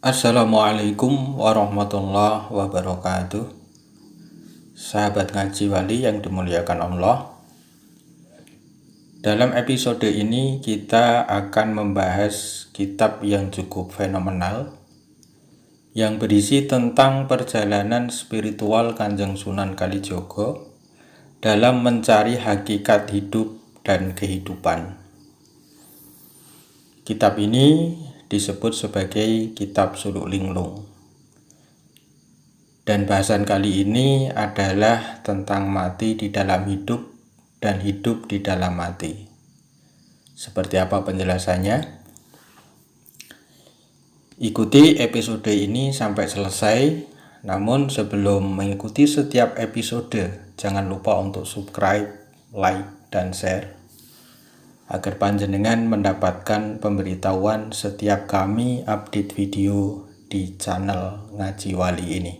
Assalamualaikum warahmatullahi wabarakatuh. Sahabat ngaji wali yang dimuliakan Allah. Dalam episode ini kita akan membahas kitab yang cukup fenomenal yang berisi tentang perjalanan spiritual Kanjeng Sunan Kalijaga dalam mencari hakikat hidup dan kehidupan. Kitab ini disebut sebagai Kitab Suluk Linglung. Dan bahasan kali ini adalah tentang mati di dalam hidup dan hidup di dalam mati. Seperti apa penjelasannya? Ikuti episode ini sampai selesai. Namun sebelum mengikuti setiap episode, jangan lupa untuk subscribe, like, dan share agar panjenengan mendapatkan pemberitahuan setiap kami update video di channel Ngaji Wali ini.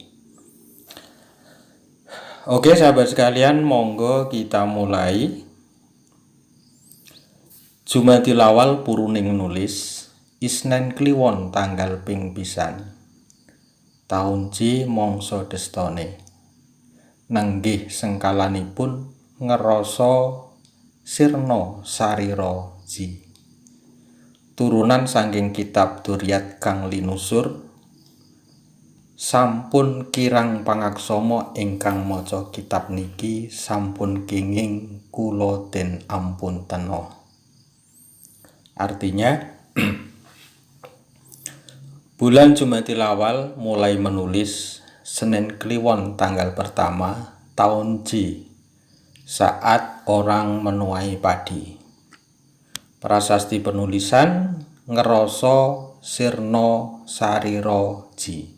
Oke sahabat sekalian, monggo kita mulai. Jumadil Awal Puruning nulis Isnen Kliwon tanggal ping pisan taun Ji mangsa destane nenggih sengkalanipun ngerasa sirna sarira ji turunan saking kitab Duryat kang linusur sampun kirang pangaksama ingkang maca kitab niki sampun kenging kula den ampuntena. Artinya bulan Jumadil Awal mulai menulis Senin Kliwon tanggal pertama tahun Ji saat orang menuai padi. Prasasti penulisan ngerasa sirna sarira ji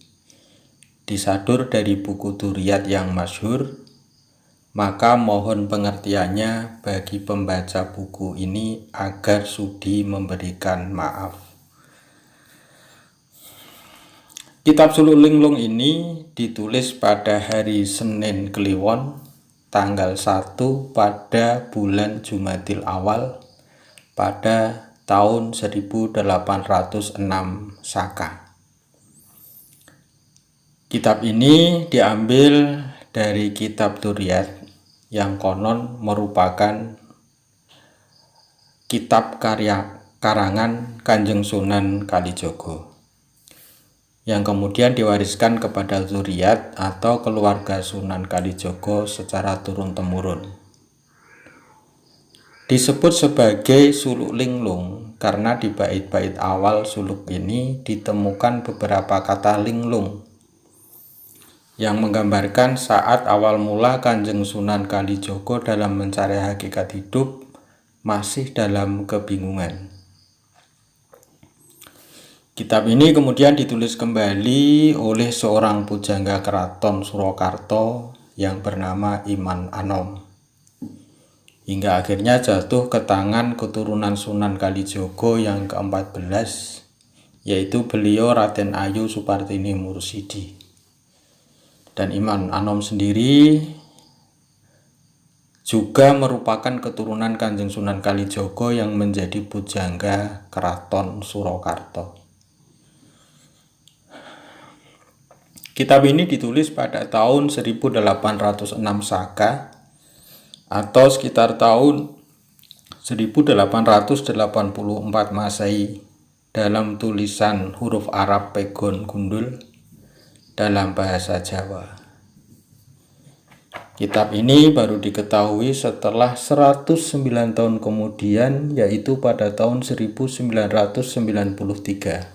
disadur dari buku Duryat yang masyhur, maka mohon pengertiannya bagi pembaca buku ini agar sudi memberikan maaf. Kitab Suluk Linglung ini ditulis pada hari Senin Kliwon tanggal 1 pada bulan Jumadil Awal pada tahun 1806 Saka. Kitab ini diambil dari kitab Duryat yang konon merupakan kitab karya karangan Kanjeng Sunan Kalijaga yang kemudian diwariskan kepada Duryat atau keluarga Sunan Kalijaga secara turun-temurun. Disebut sebagai Suluk Linglung karena di bait-bait awal suluk ini ditemukan beberapa kata linglung yang menggambarkan saat awal mula Kanjeng Sunan Kalijaga dalam mencari hakikat hidup masih dalam kebingungan. Kitab ini kemudian ditulis kembali oleh seorang pujangga keraton Surakarta yang bernama Iman Anom, hingga akhirnya jatuh ke tangan keturunan Sunan Kalijaga yang ke-14, yaitu beliau Raden Ayu Supartini Mursidi. Dan Iman Anom sendiri juga merupakan keturunan Kanjeng Sunan Kalijaga yang menjadi pujangga keraton Surakarta. Kitab ini ditulis pada tahun 1806 Saka atau sekitar tahun 1884 Masehi dalam tulisan huruf Arab pegon gundul dalam bahasa Jawa. Kitab ini baru diketahui setelah 109 tahun kemudian, yaitu pada tahun 1993.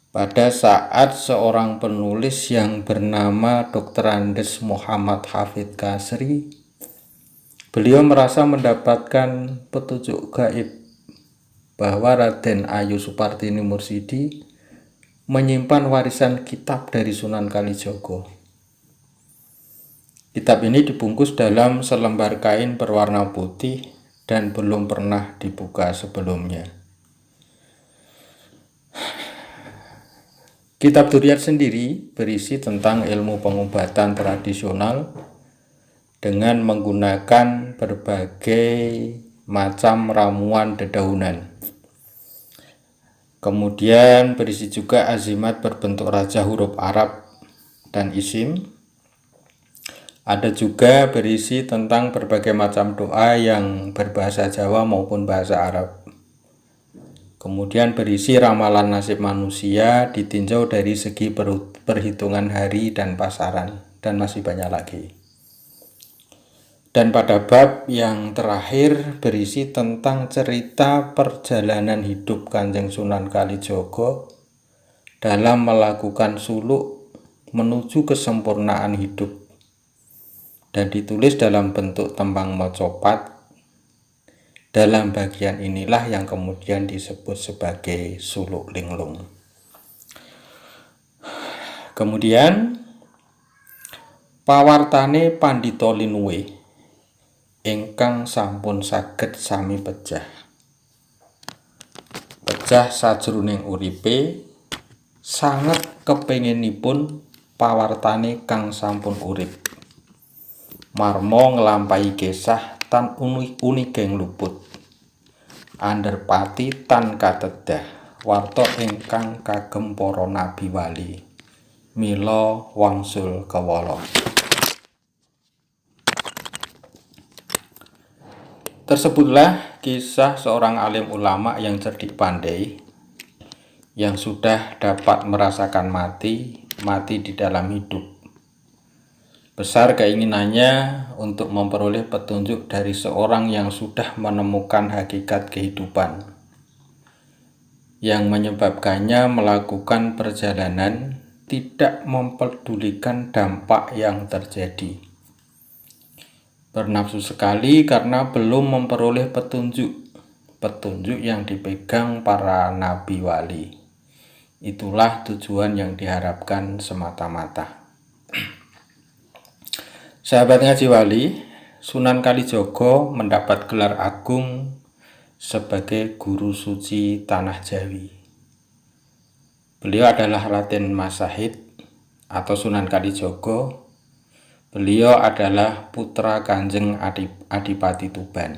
Pada saat seorang penulis yang bernama Dr. Andes Muhammad Hafid Kasri, beliau merasa mendapatkan petunjuk gaib bahwa Raden Ayu Supartini Mursidi menyimpan warisan kitab dari Sunan Kalijaga. Kitab ini dibungkus dalam selembar kain berwarna putih dan belum pernah dibuka sebelumnya. Kitab Duryat sendiri berisi tentang ilmu pengobatan tradisional dengan menggunakan berbagai macam ramuan dedaunan. Kemudian berisi juga azimat berbentuk raja huruf Arab dan isim. Ada juga berisi tentang berbagai macam doa yang berbahasa Jawa maupun bahasa Arab. Kemudian berisi ramalan nasib manusia ditinjau dari segi perhitungan hari dan pasaran, dan masih banyak lagi. Dan pada bab yang terakhir berisi tentang cerita perjalanan hidup Kanjeng Sunan Kalijaga dalam melakukan suluk menuju kesempurnaan hidup, dan ditulis dalam bentuk tembang mocopat. Dalam bagian inilah yang kemudian disebut sebagai suluk linglung. Kemudian pawartane Pandhita Linuwe ingkang sampun saged sami pejah sajroning uripe, sanget kepinginipun pawartane kang sampun urip marmo nglampahi gesah tan unigeng luput, anderpati tan katedah warta ingkang kagem para nabi wali mila wangsul kewala. Tersebutlah kisah seorang alim ulama yang cerdik pandai, yang sudah dapat merasakan mati di dalam hidup. Besar keinginannya untuk memperoleh petunjuk dari seorang yang sudah menemukan hakikat kehidupan, yang menyebabkannya melakukan perjalanan tidak mempedulikan dampak yang terjadi. Bernafsu sekali karena belum memperoleh petunjuk yang dipegang para nabi wali. Itulah tujuan yang diharapkan semata-mata. Sahabat Ngaji Wali, Sunan Kalijaga mendapat gelar agung sebagai guru suci Tanah Jawi. Beliau adalah Raden Masahid atau Sunan Kalijaga. Beliau adalah putra Kanjeng Adipati Tuban.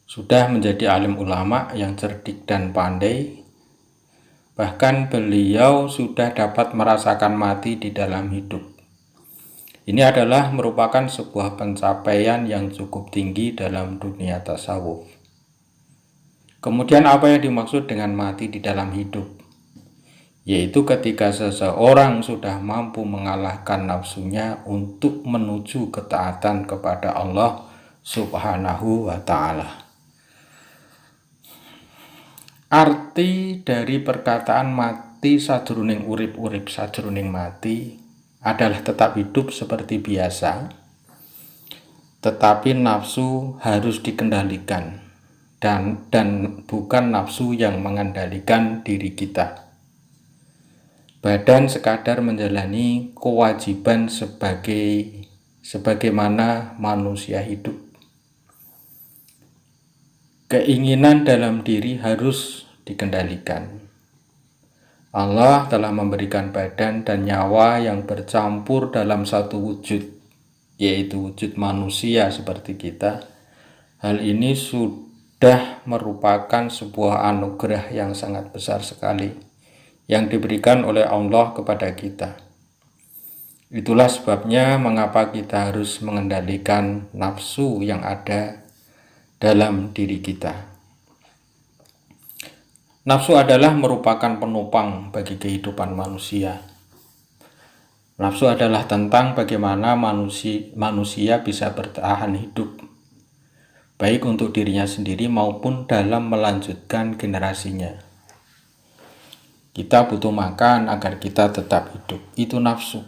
Sudah menjadi alim ulama yang cerdik dan pandai. Bahkan beliau sudah dapat merasakan mati di dalam hidup. Ini adalah merupakan sebuah pencapaian yang cukup tinggi dalam dunia tasawuf. Kemudian apa yang dimaksud dengan mati di dalam hidup? Yaitu ketika seseorang sudah mampu mengalahkan nafsunya untuk menuju ketaatan kepada Allah Subhanahu wa ta'ala. Arti dari perkataan mati sajroning urip sajroning mati adalah tetap hidup seperti biasa, tetapi nafsu harus dikendalikan dan bukan nafsu yang mengendalikan diri kita. Badan sekadar menjalani kewajiban sebagaimana manusia hidup. Keinginan dalam diri harus dikendalikan. Allah telah memberikan badan dan nyawa yang bercampur dalam satu wujud, yaitu wujud manusia seperti kita. Hal ini sudah merupakan sebuah anugerah yang sangat besar sekali yang diberikan oleh Allah kepada kita. Itulah sebabnya mengapa kita harus mengendalikan nafsu yang ada dalam diri kita. Nafsu adalah merupakan penopang bagi kehidupan manusia. Nafsu adalah tentang bagaimana manusia bisa bertahan hidup, baik untuk dirinya sendiri maupun dalam melanjutkan generasinya. Kita butuh makan agar kita tetap hidup, itu nafsu.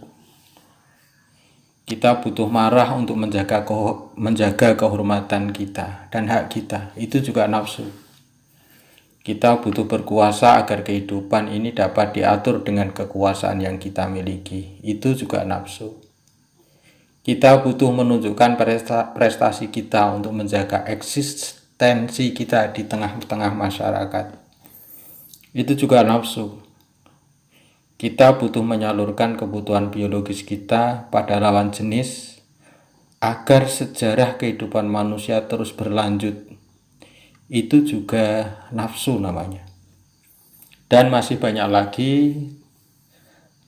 Kita butuh marah untuk menjaga kehormatan kita dan hak kita, itu juga nafsu. Kita butuh berkuasa agar kehidupan ini dapat diatur dengan kekuasaan yang kita miliki, itu juga nafsu. Kita butuh menunjukkan prestasi kita untuk menjaga eksistensi kita di tengah-tengah masyarakat, itu juga nafsu. Kita butuh menyalurkan kebutuhan biologis kita pada lawan jenis agar sejarah kehidupan manusia terus berlanjut, itu juga nafsu namanya. Dan masih banyak lagi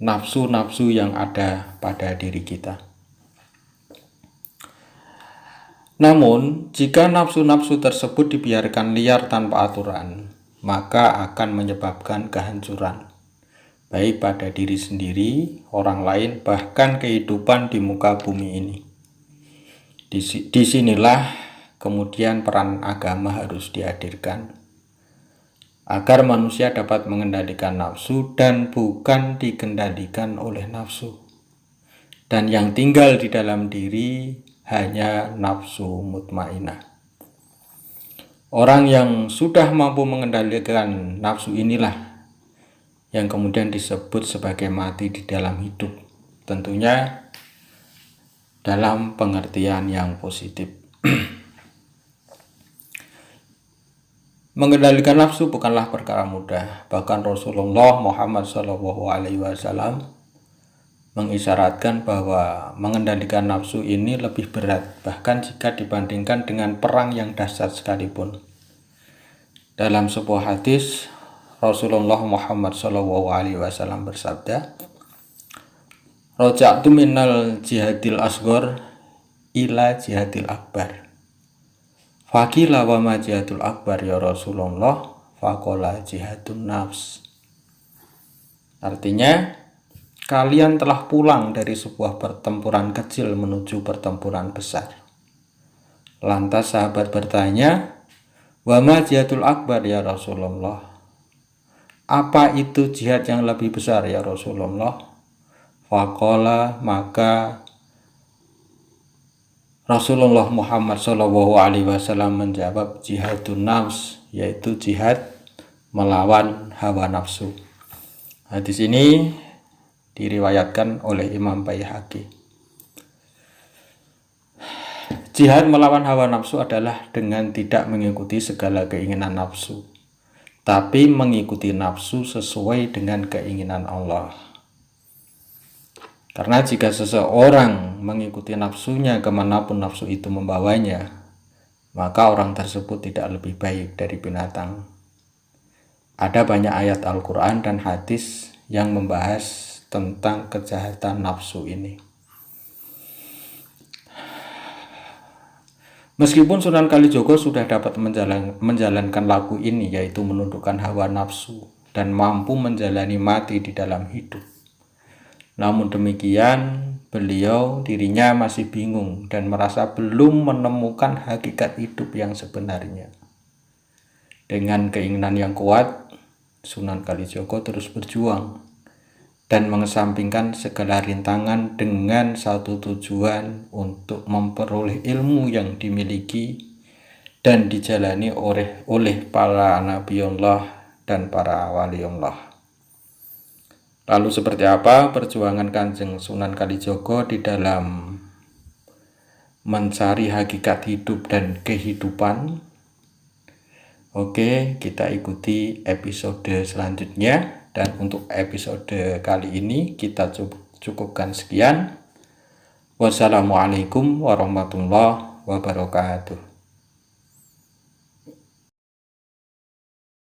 nafsu-nafsu yang ada pada diri kita. Namun, jika nafsu-nafsu tersebut dibiarkan liar tanpa aturan, maka akan menyebabkan kehancuran, baik pada diri sendiri, orang lain, bahkan kehidupan di muka bumi ini. Disinilah kemudian peran agama harus dihadirkan, agar manusia dapat mengendalikan nafsu dan bukan dikendalikan oleh nafsu. Dan yang tinggal di dalam diri hanya nafsu mutmainah. Orang yang sudah mampu mengendalikan nafsu inilah yang kemudian disebut sebagai mati di dalam hidup. Tentunya dalam pengertian yang positif. Mengendalikan nafsu bukanlah perkara mudah. Bahkan Rasulullah Muhammad SAW mengisyaratkan bahwa mengendalikan nafsu ini lebih berat, bahkan jika dibandingkan dengan perang yang dahsyat sekalipun. Dalam sebuah hadis, Rasulullah Muhammad SAW bersabda, "Raja'tu minal jihadil asghar ila jihadil akbar." Faqila wa ma jihadul akbar ya Rasulullah? Faqala jihadun nafs. Artinya, kalian telah pulang dari sebuah pertempuran kecil menuju pertempuran besar. Lantas sahabat bertanya, "Wa ma jihadul akbar ya Rasulullah?" Apa itu jihad yang lebih besar ya Rasulullah? Faqala, maka Rasulullah Muhammad SAW menjawab, jihadun nafs, yaitu jihad melawan hawa nafsu. Hadis ini diriwayatkan oleh Imam Baihaqi. Jihad melawan hawa nafsu adalah dengan tidak mengikuti segala keinginan nafsu, tapi mengikuti nafsu sesuai dengan keinginan Allah. Karena jika seseorang mengikuti nafsunya kemanapun nafsu itu membawanya, maka orang tersebut tidak lebih baik dari binatang. Ada banyak ayat Al-Quran dan hadis yang membahas tentang kejahatan nafsu ini. Meskipun Sunan Kalijogo sudah dapat menjalankan laku ini, yaitu menundukkan hawa nafsu dan mampu menjalani mati di dalam hidup, namun demikian dirinya masih bingung dan merasa belum menemukan hakikat hidup yang sebenarnya. Dengan keinginan yang kuat, Sunan Kalijogo terus berjuang dan mengesampingkan segala rintangan dengan satu tujuan untuk memperoleh ilmu yang dimiliki dan dijalani oleh para nabiullah dan para waliullah. Lalu seperti apa perjuangan Kanjeng Sunan Kalijogo di dalam mencari hakikat hidup dan kehidupan? Oke, kita ikuti episode selanjutnya. Dan untuk episode kali ini kita cukupkan sekian. Wassalamualaikum warahmatullahi wabarakatuh.